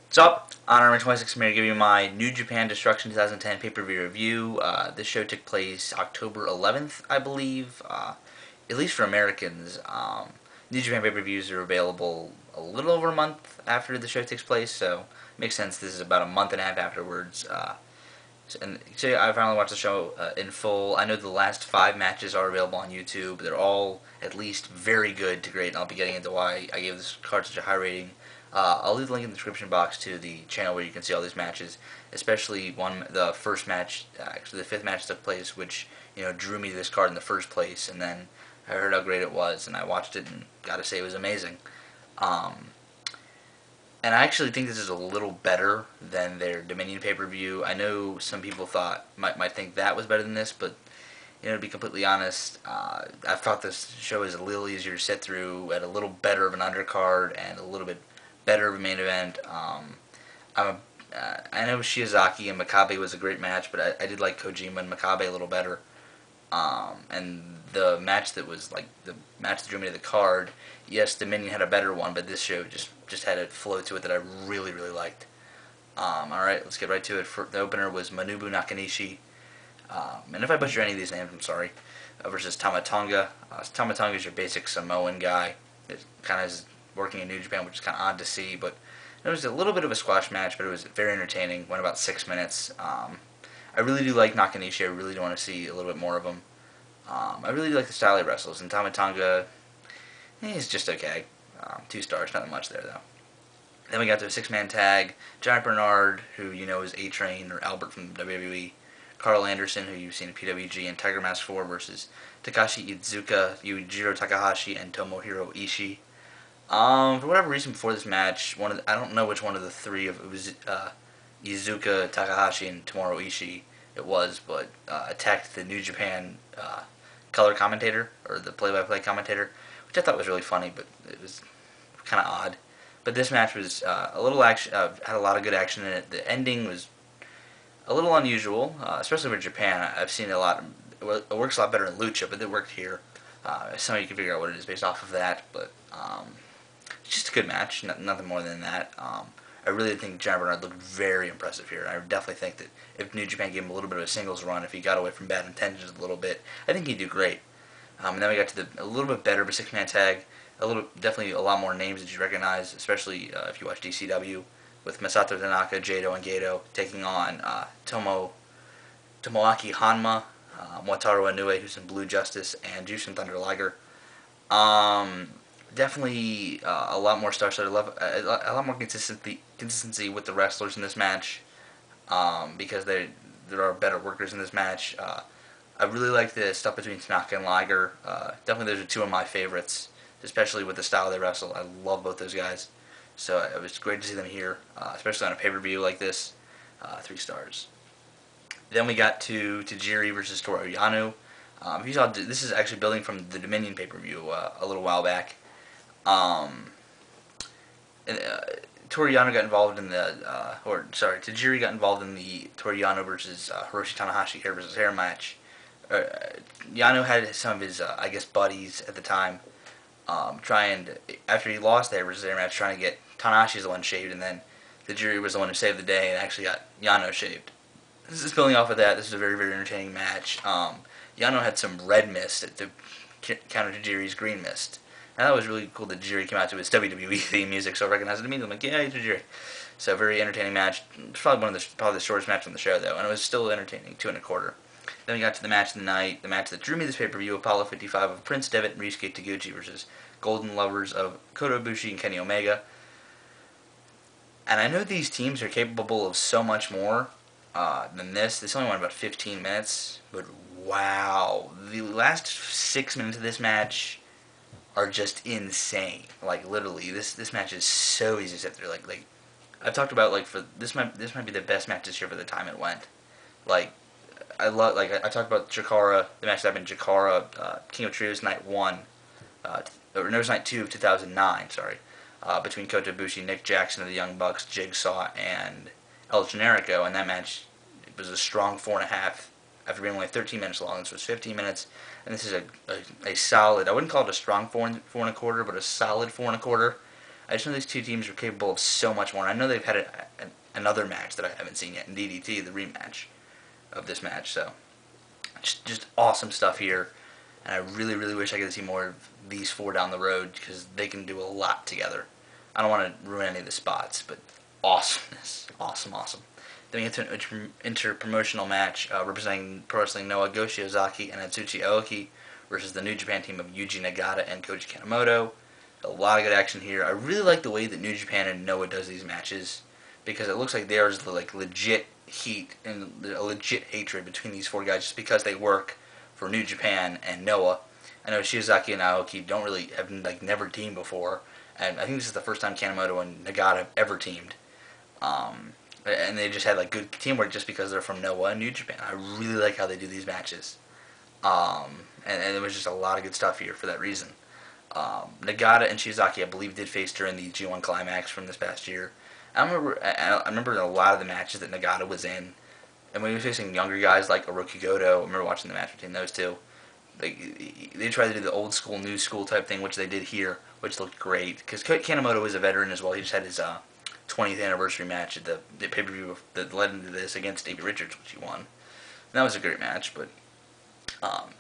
What's up? On Army 26, I'm going to give you my New Japan Destruction 2010 pay-per-view review. This show took place October 11th, I believe. At least for Americans, New Japan pay-per-views are available a little over a month after the show takes place, so it makes sense this is about a month and a half afterwards. So I finally watched the show in full. I know the last 5 matches are available on YouTube. They're all at least very good to great, and I'll be getting into why I gave this card such a high rating. I'll leave the link in the description box to the channel where you can see all these matches, especially the first match, actually the 5th match took place, which drew me to this card in the first place, and then I heard how great it was, and I watched it, and gotta say it was amazing. And I actually think this is a little better than their Dominion pay-per-view. I know some people might think that was better than this, but to be completely honest, I thought this show is a little easier to sit through, at a little better of an undercard, and a little bit better of a main event. I know Shiozaki and Makabe was a great match, but I did like Kojima and Makabe a little better. And the match that drew me to the card, yes, Dominion had a better one, but this show just had a flow to it that I really, really liked. Alright, let's get right to it. The opener was Manabu Nakanishi, and if I butcher any of these names, I'm sorry, versus Tama Tonga. Tama Tonga is your basic Samoan guy. It kind of is working in New Japan, which is kind of odd to see, but it was a little bit of a squash match, but it was very entertaining. Went about 6 minutes. I really do like Nakanishi. I really do want to see a little bit more of him. I really do like the style he wrestles, and Tama Tonga, he's just okay. 2 stars, nothing much there though. Then we got to a 6-man tag. Giant Bernard, who you know is A-Train or Albert from WWE. Karl Anderson, who you've seen in PWG and Tiger Mask 4, versus Takashi, Iizuka, Yujiro, Takahashi, and Tomohiro Ishii. For whatever reason, before this match, I don't know which one of the three of it was Iizuka, Takahashi, and Tomohiro Ishii it was, but attacked the New Japan color commentator or the play-by-play commentator, which I thought was really funny, but it was kind of odd. But this match was a little action, had a lot of good action in it. The ending was a little unusual, especially for Japan. I've seen it a lot. It works a lot better in Lucha, but it worked here. Some of you can figure out what it is based off of that, but it's just a good match, nothing more than that. I really think Giant Bernard looked very impressive here. I definitely think that if New Japan gave him a little bit of a singles run, if he got away from bad intentions a little bit, I think he'd do great. And then we got to a little bit better of a 6-man tag. Definitely a lot more names that you recognize, especially if you watch DCW, with Masato Tanaka, Jado, and Goto taking on Tomoaki Hanma, Wataru Inoue, who's in Blue Justice, and Jushin Thunder Liger. Definitely a lot more star-studded, a lot more consistency with the wrestlers in this match, because there are better workers in this match. I really like the stuff between Tanaka and Liger. Definitely those are 2 of my favorites, especially with the style they wrestle. I love both those guys. So it was great to see them here, especially on a pay-per-view like this. 3 stars. Then we got to Tajiri versus Toru Yano. If you saw, this is actually building from the Dominion pay-per-view a little while back. Toru Yano got involved in Tajiri got involved in the Toru Yano versus Hiroshi Tanahashi hair versus hair match. Yano had some of his, I guess, buddies at the time, after he lost the hair versus hair match, trying to get Tanahashi the one shaved, and then Tajiri was the one who saved the day and actually got Yano shaved. This is building off of that. This is a very, very entertaining match. Yano had some red mist to counter Tajiri's green mist. And that was really cool that Tajiri came out to his WWE theme music, so I recognized it immediately. I'm like, yeah, Tajiri. So, very entertaining match. Probably the shortest match on the show, though, and it was still entertaining, 2 1/4. Then we got to the match of the night, the match that drew me this pay-per-view, Apollo 55 of Prince Devitt and Ryusuke Taguchi versus Golden Lovers of Kota Ibushi and Kenny Omega. And I know these teams are capable of so much more than this. This only went about 15 minutes, but wow. The last 6 minutes of this match are just insane. Like, literally, this match is so easy to sit through. Like I've talked about, this might be the best match this year for the time it went. I talked about Chikara, the match that happened in Chikara, King of Trios Night 1, or no, it was Night 2 of 2009, sorry, between Kota Ibushi, Nick Jackson of the Young Bucks, Jigsaw, and El Generico, and that match, it was a strong 4.5, after being only 13 minutes long. This was 15 minutes, and this is a solid, I wouldn't call it a strong 4 1/4, but a solid 4 1/4. I just know these two teams are capable of so much more. I know they've had another match that I haven't seen yet in DDT, the rematch of this match. So just awesome stuff here. And I really, really wish I could see more of these four down the road because they can do a lot together. I don't want to ruin any of the spots, but awesomeness. Awesome, awesome. Then we get to an inter-promotional match representing Pro Wrestling Noah, Go Shiozaki, and Atsushi Aoki versus the New Japan team of Yuji Nagata and Koji Kanemoto. A lot of good action here. I really like the way that New Japan and Noah does these matches because it looks like there's like legit heat and a legit hatred between these four guys just because they work for New Japan and Noah. I know Shiozaki and Aoki don't really have like never teamed before, and I think this is the first time Kanemoto and Nagata have ever teamed. And they just had like good teamwork just because they're from Noah and New Japan. I really like how they do these matches. And there was just a lot of good stuff here for that reason. Nagata and Shiozaki, I believe, did face during the G1 Climax from this past year. I remember a lot of the matches that Nagata was in, and when he was facing younger guys like Hirooki Goto, I remember watching the match between those two. They tried to do the old school, new school type thing, which they did here, which looked great. Because Kanemoto is a veteran as well. He just had his 20th anniversary match at the pay-per-view that led into this against Davey Richards, which he won. And that was a great match, but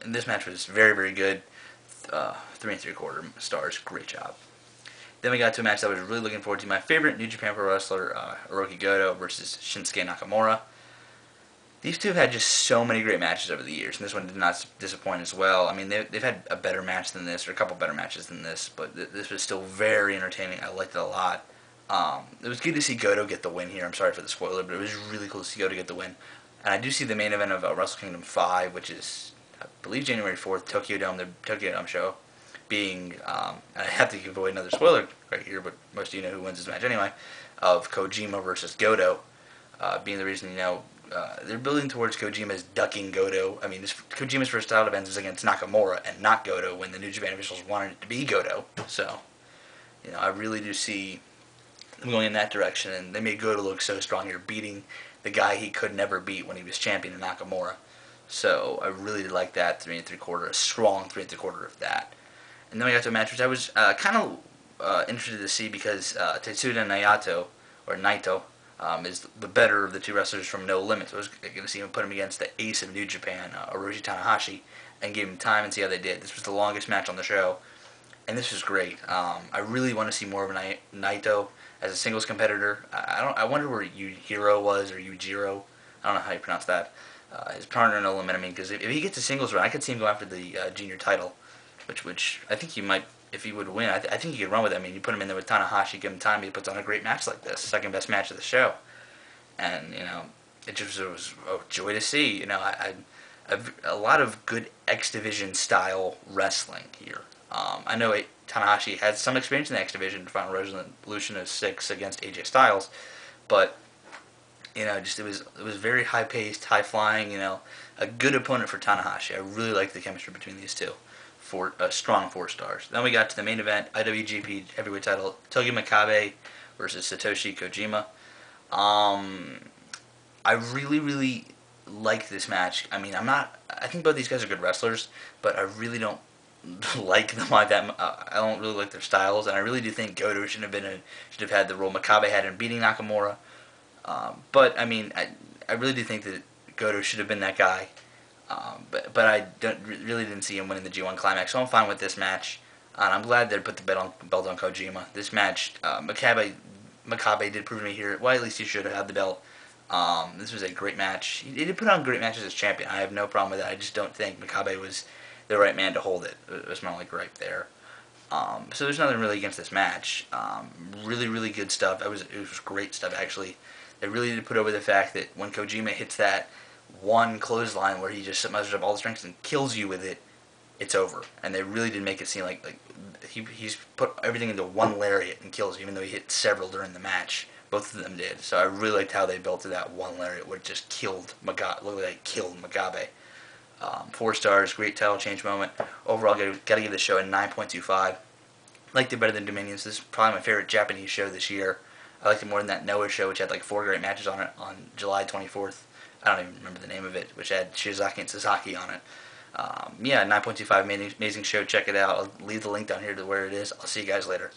and this match was very, very good. 3 3/4 stars. Great job. Then we got to a match that I was really looking forward to. My favorite New Japan Pro Wrestler, Hirooki Goto versus Shinsuke Nakamura. These two have had just so many great matches over the years, and this one did not disappoint as well. I mean, they've had a better match than this, or a couple better matches than this, but this was still very entertaining. I liked it a lot. It was good to see Goto get the win here. I'm sorry for the spoiler, but it was really cool to see Goto get the win. And I do see the main event of Wrestle Kingdom 5, which is, I believe, January 4th, Tokyo Dome, the Tokyo Dome show, being, and I have to give away another spoiler right here, but most of you know who wins this match anyway, of Kojima versus Goto, being the reason, they're building towards Kojima's ducking Goto. I mean, Kojima's first title defense was against Nakamura and not Goto when the New Japan officials wanted it to be Goto. So, I really do see them going in that direction, and they made Goto look so strong here, beating the guy he could never beat when he was champion in Nakamura. So I really did like that 3 3/4, a strong 3 3/4 of that. And then we got to a match which I was kind of interested to see because Tetsuya Naito, is the better of the two wrestlers from No Limits. I was going to see him put him against the ace of New Japan, Hiroshi Tanahashi, and give him time and see how they did. This was the longest match on the show, and this was great. I really want to see more of Naito as a singles competitor. I wonder where Yujiro was, or Yujiro. I don't know how you pronounce that. His partner in No Limit. I mean, because if he gets a singles run, I could see him go after the junior title, which I think he might. If he would win, I think he could run with it. I mean, you put him in there with Tanahashi, give him time, he puts on a great match like this, second best match of the show, and it just was a joy to see. A lot of good X Division style wrestling here. I know Tanahashi had some experience in the X Division, final resolution of 6 against AJ Styles, but it was very high paced, high flying. A good opponent for Tanahashi. I really liked the chemistry between these two. For a strong 4 stars. Then we got to the main event, IWGP Heavyweight Title, Togi Makabe versus Satoshi Kojima. I really, really liked this match. I mean, I think both these guys are good wrestlers, but I really don't like them like that. I don't really like their styles, and I really do think Goto should have had the role Makabe had in beating Nakamura. But I mean, I really do think that Goto should have been that guy. But I really didn't see him winning the G1 Climax, so I'm fine with this match. And I'm glad they put the belt on Kojima. This match, Makabe did prove to me here, well, at least he should have had the belt. This was a great match. He did put on great matches as champion. I have no problem with that. I just don't think Makabe was the right man to hold it. It was my only gripe there. So there's nothing really against this match. Really, really good stuff. It was great stuff, actually. They really did put over the fact that when Kojima hits that one clothesline where he just measures up all the strengths and kills you with it, it's over. And they really did make it seem like he's put everything into one lariat and kills you, even though he hit several during the match. Both of them did. So I really liked how they built to that one lariat where it just killed Makabe. Looked like it killed Makabe. 4 stars, great title change moment. Overall, gotta give this show a 9.25. Liked it better than Dominions. This is probably my favorite Japanese show this year. I liked it more than that Noah show, which had like 4 great matches on it on July 24th. I don't even remember the name of it, which had Shiozaki and Sasaki on it. 9.25, amazing show. Check it out. I'll leave the link down here to where it is. I'll see you guys later.